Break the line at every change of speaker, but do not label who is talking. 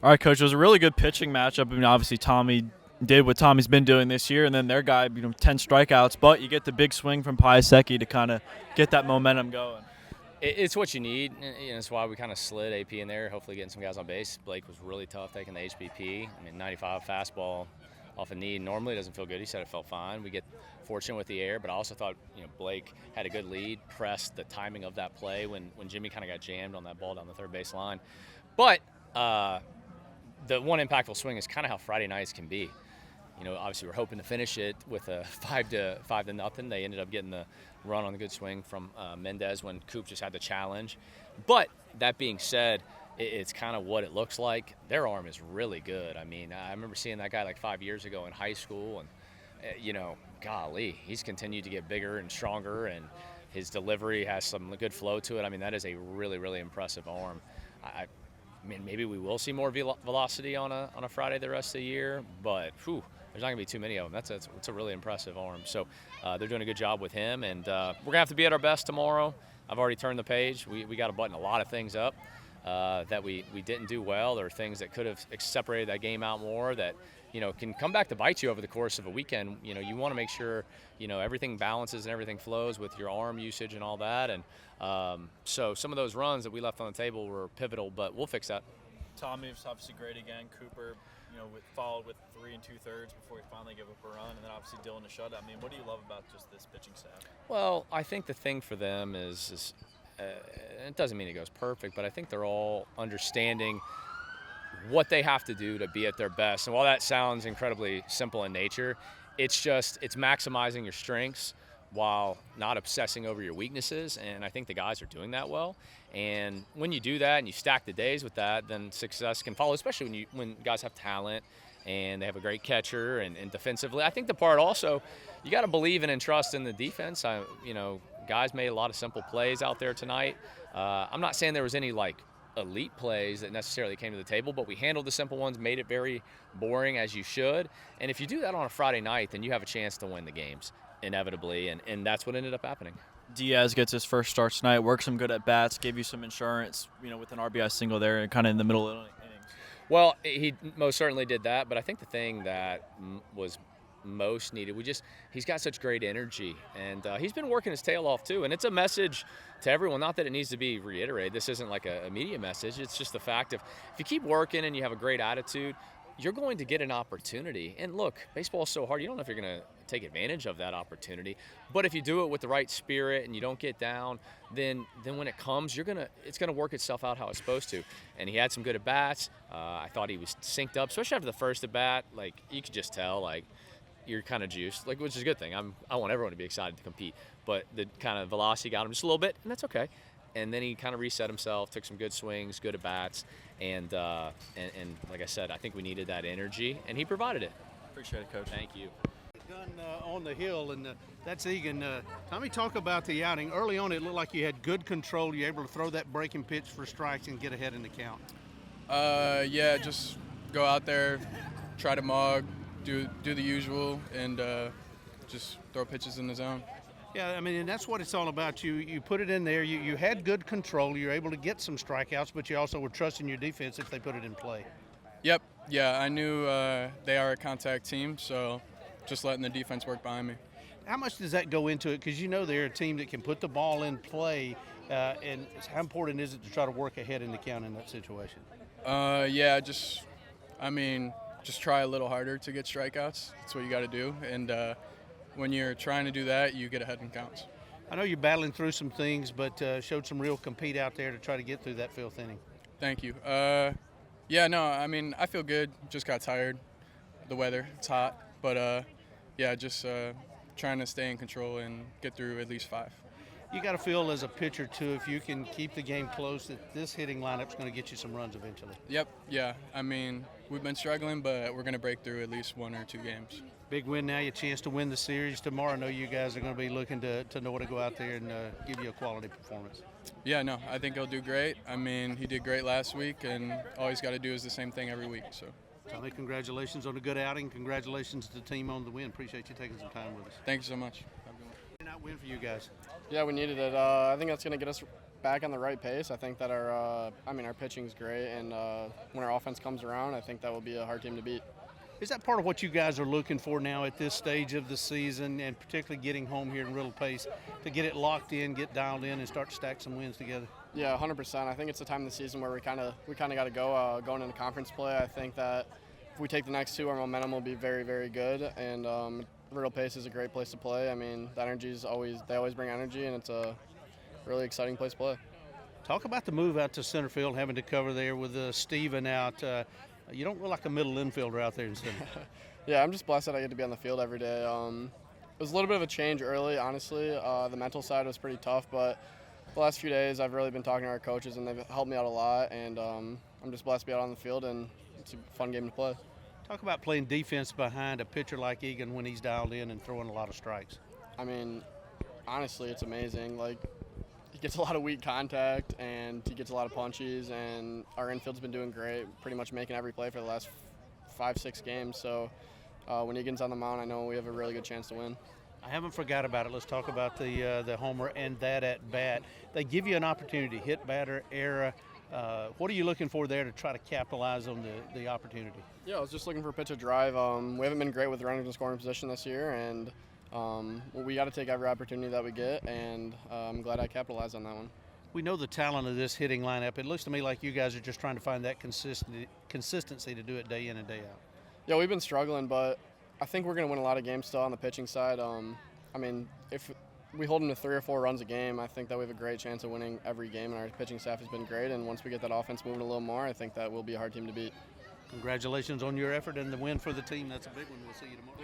All right, Coach. It was a really good pitching matchup. I mean, obviously Tommy did what Tommy's been doing this year, and then their guy, 10 strikeouts. But you get the big swing from Piasecki to kind of get that momentum going.
It's what you need. That's why we kind of slid AP in there, hopefully getting some guys on base. Blake was really tough taking the HBP. I mean, 95 fastball off a knee normally doesn't feel good. He said it felt fine. We get fortunate with the air, but I also thought Blake had a good lead, pressed the timing of that play when Jimmy kind of got jammed on that ball down the third base line. But the one impactful swing is kind of how Friday nights can be. Obviously we're hoping to finish it with a 5-0. They ended up getting the run on the good swing from Mendez when Coop just had the challenge. But that being said, it's kind of what it looks like. Their arm is really good. I mean, I remember seeing that guy like 5 years ago in high school, and golly, he's continued to get bigger and stronger, and his delivery has some good flow to it. I mean, that is a really, really impressive arm. I mean, maybe we will see more velocity on a Friday the rest of the year, but there's not going to be too many of them. It's a really impressive arm. So they're doing a good job with him, and we're going to have to be at our best tomorrow. I've already turned the page. We got to button a lot of things up that we didn't do well. There are things that could have separated that game out more that can come back to bite you over the course of a weekend. You want to make sure everything balances and everything flows with your arm usage and all that. And so some of those runs that we left on the table were pivotal, but we'll fix that.
Tommy was obviously great again. Cooper, followed with 3 2/3 before he finally gave up a run, and then obviously Dylan a shutout. I mean, what do you love about just this pitching staff?
Well, I think the thing for them is it doesn't mean it goes perfect, but I think they're all understanding what they have to do to be at their best. And while that sounds incredibly simple in nature, it's maximizing your strengths while not obsessing over your weaknesses. And I think the guys are doing that well. And when you do that and you stack the days with that, then success can follow, especially when guys have talent and they have a great catcher and defensively. I think the part also, you got to believe in and trust in the defense. Guys made a lot of simple plays out there tonight. I'm not saying there was any elite plays that necessarily came to the table, but we handled the simple ones, made it very boring, as you should. And if you do that on a Friday night, then you have a chance to win the games inevitably, and that's what ended up happening.
Diaz gets his first start tonight, worked some good at bats, gave you some insurance, with an RBI single there, and kind of in the middle of the innings.
Well, he most certainly did that, but I think the thing that was most needed, he's got such great energy, and he's been working his tail off too. And it's a message to everyone, not that it needs to be reiterated. This isn't like a media message. It's just the fact of if you keep working and you have a great attitude, you're going to get an opportunity. And look, baseball is so hard. You don't know if you're going to take advantage of that opportunity. But if you do it with the right spirit and you don't get down, then when it comes, it's going to work itself out how it's supposed to. And he had some good at bats. I thought he was synced up, especially after the first at bat. You could just tell, you're kind of juiced, which is a good thing. I want everyone to be excited to compete. But the kind of velocity got him just a little bit, and that's okay. And then he kind of reset himself, took some good swings, good at bats, and like I said, I think we needed that energy, and he provided it.
Appreciate it, Coach.
Thank you.
Done on the hill, and that's Egan. Tommy, talk about the outing. Early on, it looked like you had good control. You were able to throw that breaking pitch for strikes and get ahead in the count.
Yeah, just go out there, try to mug, do the usual, and just throw pitches in the zone.
Yeah, I mean, and that's what it's all about. You put it in there. You had good control. You were able to get some strikeouts, but you also were trusting your defense if they put it in play.
Yep. Yeah, I knew they are a contact team, so just letting the defense work behind me.
How much does that go into it? Because they're a team that can put the ball in play, and how important is it to try to work ahead in the count in that situation?
Yeah, just try a little harder to get strikeouts. That's what you got to do, and when you're trying to do that, you get ahead in counts.
I know you're battling through some things, but showed some real compete out there to try to get through that fifth inning.
Thank you. Yeah, no, I feel good. Just got tired. The weather, it's hot. But, just trying to stay in control and get through at least 5.
You got to feel as a pitcher, too, if you can keep the game close, that this hitting lineup's going to get you some runs eventually.
Yep, yeah. We've been struggling, but we're going to break through at least 1 or 2 games.
Big win now, your chance to win the series tomorrow. I know you guys are going to be looking to know to go out there and give you a quality performance.
Yeah, no, I think he'll do great. He did great last week, and all he's got to do is the same thing every week. So,
Tommy, congratulations on a good outing. Congratulations to the team on the win. Appreciate you taking some time with us.
Thank you so much.
Not win for you guys.
Yeah, we needed it. I think that's going to get us back on the right pace. I think that our pitching's great, and when our offense comes around, I think that will be a hard team to beat.
Is that part of what you guys are looking for now at this stage of the season, and particularly getting home here in real pace, to get it locked in, get dialed in, and start to stack some wins together?
Yeah, 100%. I think it's the time of the season where we kind of got to go going into conference play. I think that if we take the next two, our momentum will be very, very good, and real pace is a great place to play. I mean, the energy's they always bring energy, and it's a really exciting place to play.
Talk about the move out to center field, having to cover there with Steven out. You don't look like a middle infielder out there in center.
Yeah, I'm just blessed that I get to be on the field every day. It was a little bit of a change early, honestly. The mental side was pretty tough, but the last few days I've really been talking to our coaches, and they've helped me out a lot, and I'm just blessed to be out on the field, and it's a fun game to play.
Talk about playing defense behind a pitcher like Egan when he's dialed in and throwing a lot of strikes.
I mean, honestly, it's amazing. Like, he gets a lot of weak contact, and he gets a lot of punches, and our infield's been doing great, pretty much making every play for the last 5-6 games. So when Egan's on the mound, I know we have a really good chance to win.
I haven't forgot about it. Let's talk about the homer and that at bat. They give you an opportunity, hit, batter, error. What are you looking for there to try to capitalize on the opportunity?
Yeah, I was just looking for a pitch or drive. We haven't been great with runners in scoring position this year, and we got to take every opportunity that we get, and I'm glad I capitalized on that one.
We know the talent of this hitting lineup. It looks to me like you guys are just trying to find that consistency to do it day in and day out.
Yeah, we've been struggling, but I think we're going to win a lot of games still on the pitching side. I mean, if we hold them to 3 or 4 runs a game, I think that we have a great chance of winning every game, and our pitching staff has been great, and once we get that offense moving a little more, I think that we'll be a hard team to beat.
Congratulations on your effort and the win for the team. That's a big one. We'll see you tomorrow.